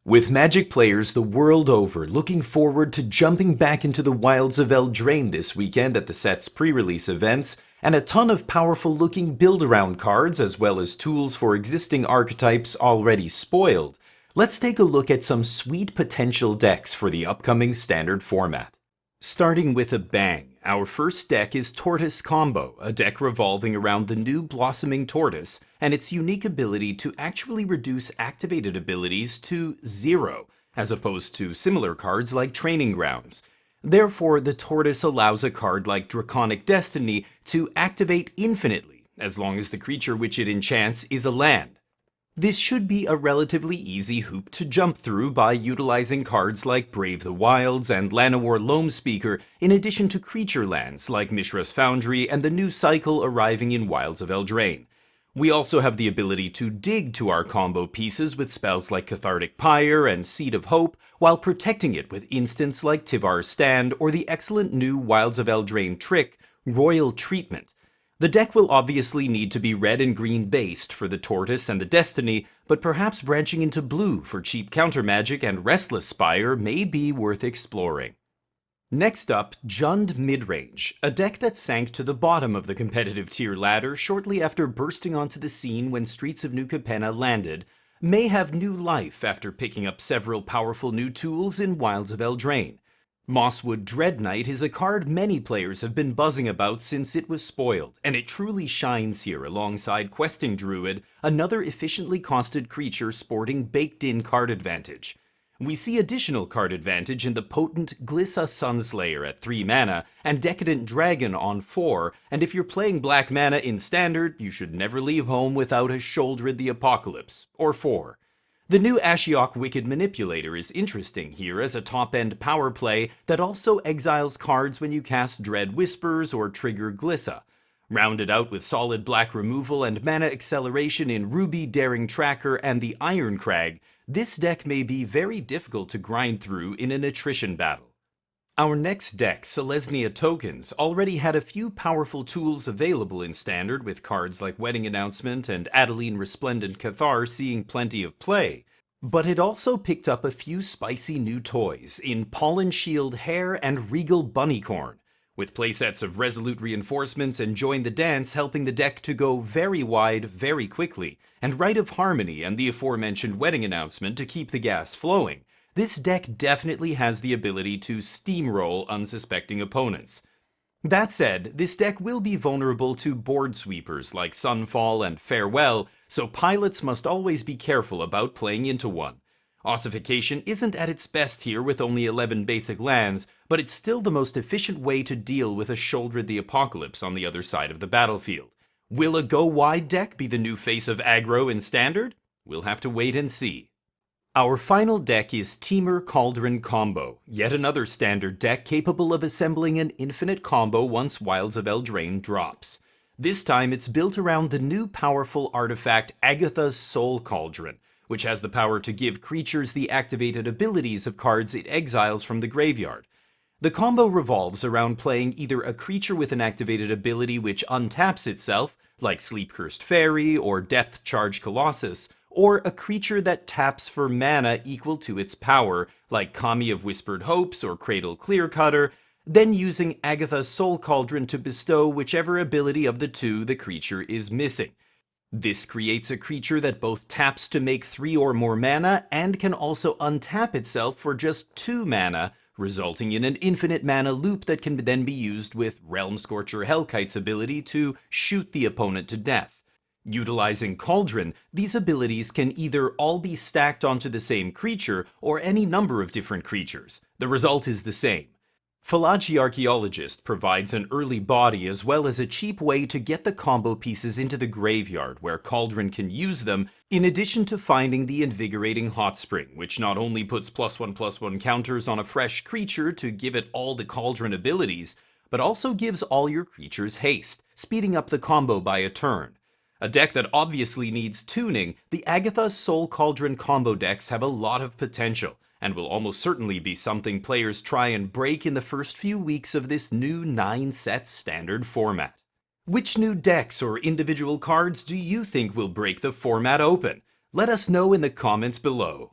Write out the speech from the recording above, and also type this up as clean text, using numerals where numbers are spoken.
With Magic players the world over looking forward to jumping back into the Wilds of Eldraine this weekend at the set's pre-release events, and a ton of powerful looking build-around cards as well as tools for existing archetypes already spoiled, let's take a look at some sweet potential decks for the upcoming standard format. Starting with a bang, our first deck is Tortoise Combo, a deck revolving around the new Blossoming Tortoise and its unique ability to actually reduce activated abilities to 0, as opposed to similar cards like Training Grounds. Therefore, the Tortoise allows a card like Draconic Destiny to activate infinitely, as long as the creature which it enchants is a land. This should be a relatively easy hoop to jump through by utilizing cards like Brave the Wilds and Llanowar Loamspeaker, in addition to creature lands like Mishra's Foundry and the new cycle arriving in Wilds of Eldraine. We also have the ability to dig to our combo pieces with spells like Cathartic Pyre and Seed of Hope, while protecting it with instants like Tivar's Stand or the excellent new Wilds of Eldraine trick, Royal Treatment. The deck will obviously need to be red and green based for the Tortoise and the Destiny, but perhaps branching into blue for cheap counter magic and Restless Spire may be worth exploring. Next up, Jund Midrange, a deck that sank to the bottom of the competitive tier ladder shortly after bursting onto the scene when Streets of New Capenna landed, may have new life after picking up several powerful new tools in Wilds of Eldraine. Mosswood Dread Knight is a card many players have been buzzing about since it was spoiled, and it truly shines here alongside Questing Druid, another efficiently costed creature sporting baked-in card advantage. We see additional card advantage in the potent Glissa Sunslayer at 3 mana and Decadent Dragon on 4, and if you're playing black mana in Standard, you should never leave home without a Shouldered the Apocalypse, or 4. The new Ashiok Wicked Manipulator is interesting here as a top-end power play that also exiles cards when you cast Dread Whispers or trigger Glissa. Rounded out with solid black removal and mana acceleration in Ruby Daring Tracker and the Iron Crag, this deck may be very difficult to grind through in an attrition battle. Our next deck, Selesnya Tokens, already had a few powerful tools available in Standard, with cards like Wedding Announcement and Adeline Resplendent Cathar seeing plenty of play. But it also picked up a few spicy new toys in Pollen Shield Hare and Regal Bunnycorn, with playsets of Resolute Reinforcements and Join the Dance helping the deck to go very wide very quickly, and Rite of Harmony and the aforementioned Wedding Announcement to keep the gas flowing. This deck definitely has the ability to steamroll unsuspecting opponents. That said, this deck will be vulnerable to board sweepers like Sunfall and Farewell, so pilots must always be careful about playing into one. Ossification isn't at its best here with only 11 basic lands, but it's still the most efficient way to deal with a Shouldered the Apocalypse on the other side of the battlefield. Will a go-wide deck be the new face of aggro in Standard? We'll have to wait and see. Our final deck is Temur Cauldron Combo, yet another Standard deck capable of assembling an infinite combo once Wilds of Eldraine drops. This time it's built around the new powerful artifact Agatha's Soul Cauldron, which has the power to give creatures the activated abilities of cards it exiles from the graveyard. The combo revolves around playing either a creature with an activated ability which untaps itself, like Sleep Cursed Fairy or Depth Charge Colossus, or a creature that taps for mana equal to its power, like Kami of Whispered Hopes or Cradle Clearcutter, then using Agatha's Soul Cauldron to bestow whichever ability of the two the creature is missing. This creates a creature that both taps to make 3 or more mana and can also untap itself for just 2 mana, resulting in an infinite mana loop that can then be used with Realm Scorcher Hellkite's ability to shoot the opponent to death. Utilizing Cauldron, these abilities can either all be stacked onto the same creature or any number of different creatures. The result is the same. Fallaci Archaeologist provides an early body as well as a cheap way to get the combo pieces into the graveyard where Cauldron can use them, in addition to finding the invigorating Hot Spring, which not only puts +1/+1 counters on a fresh creature to give it all the Cauldron abilities, but also gives all your creatures haste, speeding up the combo by a turn. A deck that obviously needs tuning, the Agatha's Soul Cauldron combo decks have a lot of potential, and will almost certainly be something players try and break in the first few weeks of this new 9-set Standard format. Which new decks or individual cards do you think will break the format open? Let us know in the comments below.